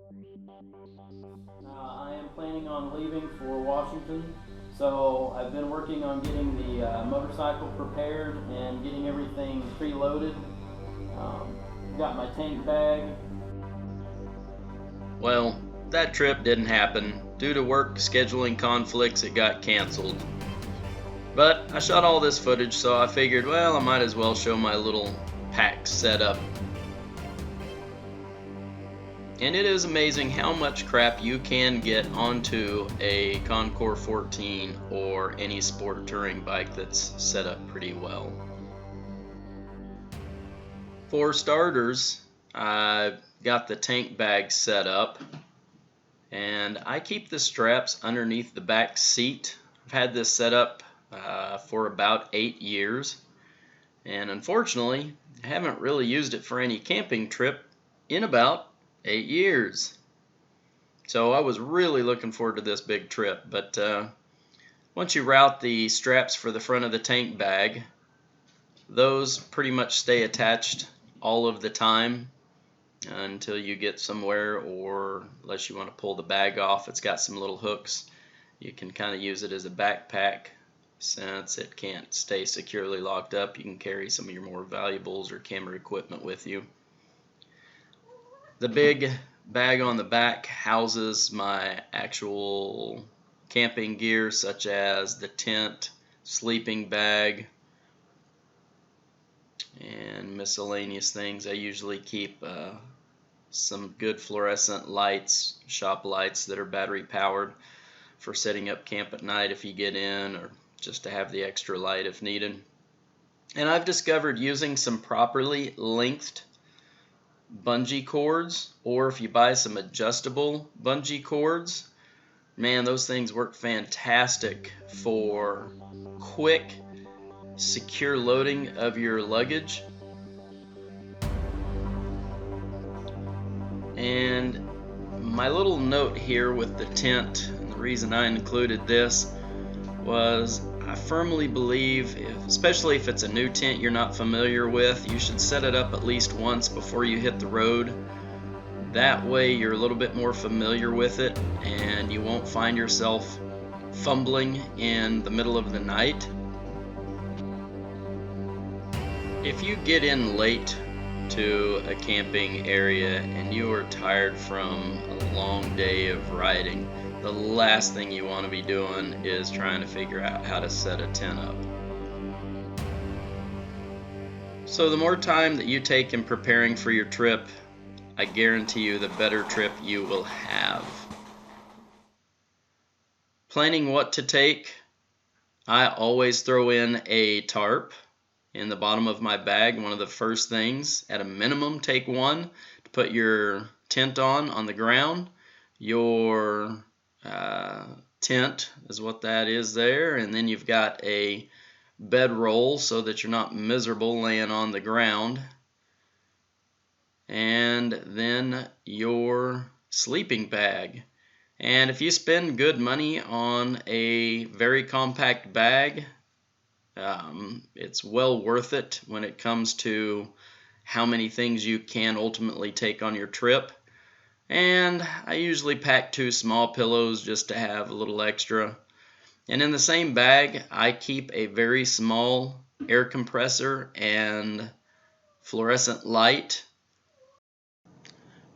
I am planning on leaving for Washington, so I've been working on getting the motorcycle prepared and getting everything preloaded. Got my tank bag. Well, that trip didn't happen. Due to work scheduling conflicts, it got canceled. But I shot all this footage, so I figured, well, I might as well show my little pack setup. And it is amazing how much crap you can get onto a Concours 14 or any sport touring bike that's set up pretty well. For starters, I got the tank bag set up, and I keep the straps underneath the back seat. I've had this set up for about 8 years, and unfortunately, I haven't really used it for any camping trip in about 8 years. So I was really looking forward to this big trip, but once you route the straps for the front of the tank bag, those pretty much stay attached all of the time until you get somewhere, or unless you want to pull the bag off. It's got some little hooks. You can kind of use it as a backpack since it can't stay securely locked up. You can carry some of your more valuables or camera equipment with you. The big bag on the back houses my actual camping gear, such as the tent, sleeping bag, and miscellaneous things. I usually keep some good fluorescent lights, shop lights that are battery powered for setting up camp at night if you get in, or just to have the extra light if needed. And I've discovered using some properly lengthed bungee cords, or if you buy some adjustable bungee cords, man, those things work fantastic for quick, secure loading of your luggage. And my little note here with the tent, and the reason I included this was I firmly believe, especially if it's a new tent you're not familiar with, you should set it up at least once before you hit the road. That way you're a little bit more familiar with it and you won't find yourself fumbling in the middle of the night. If you get in late to a camping area and you are tired from a long day of riding, the last thing you want to be doing is trying to figure out how to set a tent up. So the more time that you take in preparing for your trip, I guarantee you the better trip you will have. Planning what to take, I always throw in a tarp in the bottom of my bag. One of the first things, at a minimum, take one to put your tent on the ground. Your tent is what that is there, and then you've got a bedroll so that you're not miserable laying on the ground, and then your sleeping bag. And if you spend good money on a very compact bag, it's well worth it when it comes to how many things you can ultimately take on your trip. And I usually pack 2 small pillows just to have a little extra. And in the same bag, I keep a very small air compressor and fluorescent light.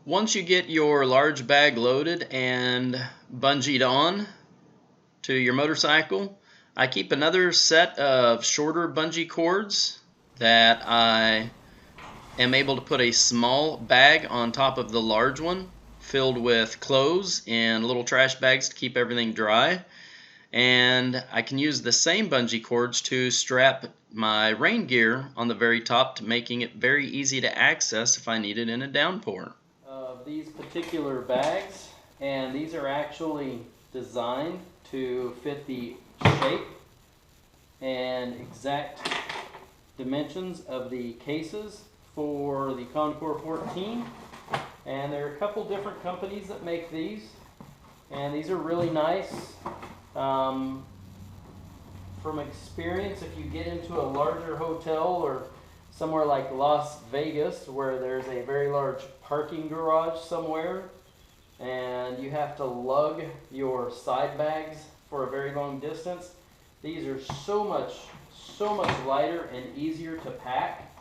Once you get your large bag loaded and bungeed on to your motorcycle, I keep another set of shorter bungee cords that I am able to put a small bag on top of the large one, filled with clothes and little trash bags to keep everything dry. And I can use the same bungee cords to strap my rain gear on the very top, making it very easy to access if I need it in a downpour. These particular bags, and these are actually designed to fit the shape and exact dimensions of the cases for the Concours 14. And there are a couple different companies that make these, and these are really nice. From experience, if you get into a larger hotel or somewhere like Las Vegas, where there's a very large parking garage somewhere, and you have to lug your side bags for a very long distance. These are so much lighter and easier to pack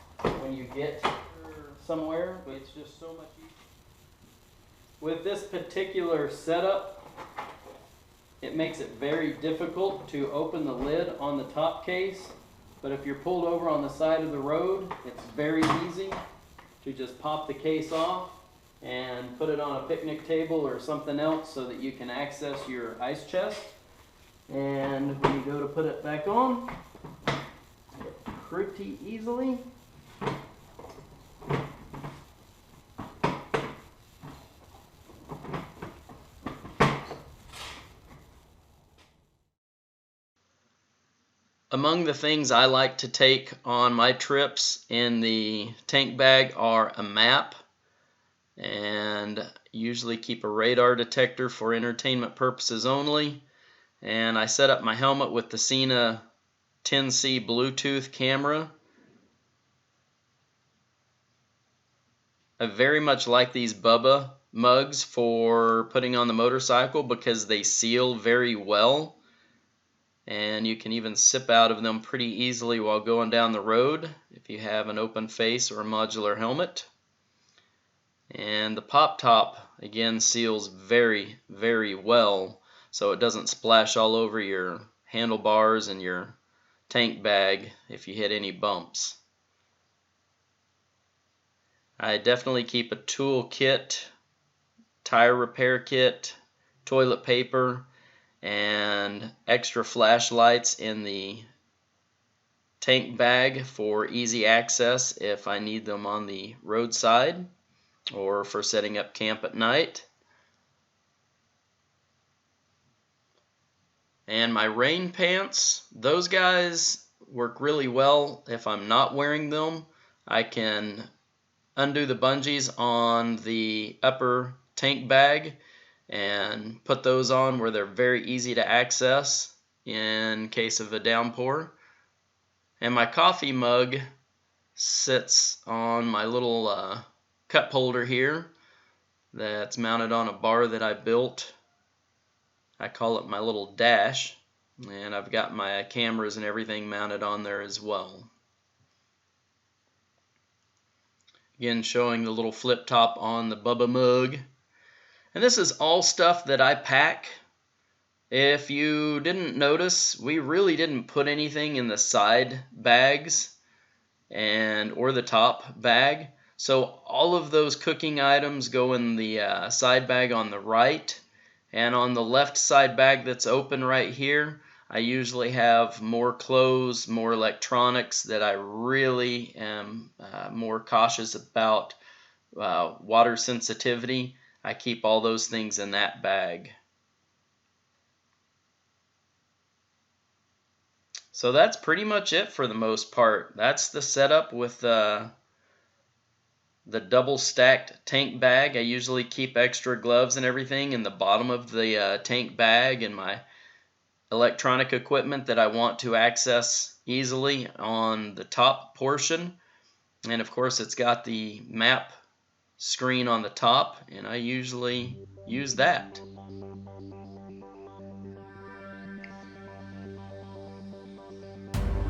when you get somewhere. It's just so much easier. With this particular setup, it makes it very difficult to open the lid on the top case, but if you're pulled over on the side of the road, it's very easy to just pop the case off and put it on a picnic table or something else so that you can access your ice chest. And when you go to put it back on, pretty easily. Among the things I like to take on my trips in the tank bag are a map, and usually keep a radar detector for entertainment purposes only. And I set up my helmet with the Sena 10C Bluetooth camera. I very much like these Bubba mugs for putting on the motorcycle because they seal very well, and you can even sip out of them pretty easily while going down the road if you have an open face or a modular helmet. And the pop top again seals very, very well, so it doesn't splash all over your handlebars and your tank bag if you hit any bumps. I definitely keep a tool kit, tire repair kit, toilet paper, and extra flashlights in the tank bag for easy access if I need them on the roadside or for setting up camp at night. And my rain pants, those guys work really well if I'm not wearing them. I can undo the bungees on the upper tank bag and put those on where they're very easy to access in case of a downpour. And my coffee mug sits on my little cup holder here that's mounted on a bar that I built. I call it my little dash, and I've got my cameras and everything mounted on there as well. Again, showing the little flip top on the Bubba mug. And this is all stuff that I pack. If you didn't notice, we really didn't put anything in the side bags or the top bag. So all of those cooking items go in the side bag on the right. And on the left side bag that's open right here, I usually have more clothes, more electronics that I really am more cautious about water sensitivity. I keep all those things in that bag. So that's pretty much it for the most part. That's the setup with the double stacked tank bag. I usually keep extra gloves and everything in the bottom of the tank bag, and my electronic equipment that I want to access easily on the top portion. And of course it's got the map screen on the top, and I usually use that.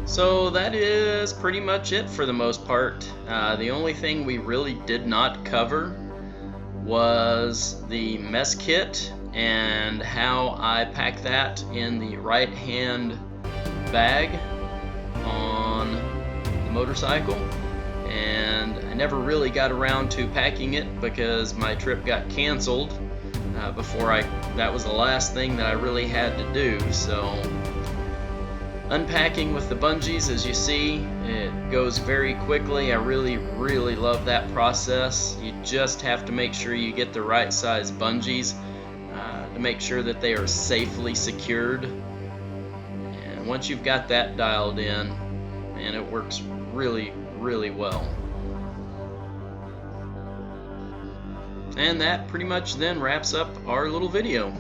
So that is pretty much it for the most part. The only thing we really did not cover was the mess kit and how I pack that in the right hand bag on the motorcycle. And I never really got around to packing it because my trip got canceled that was the last thing that I really had to do. So unpacking with the bungees, as you see, it goes very quickly. I really love that process. You just have to make sure you get the right size bungees to make sure that they are safely secured. And once you've got that dialed in, man, it works really well. And that pretty much then wraps up our little video.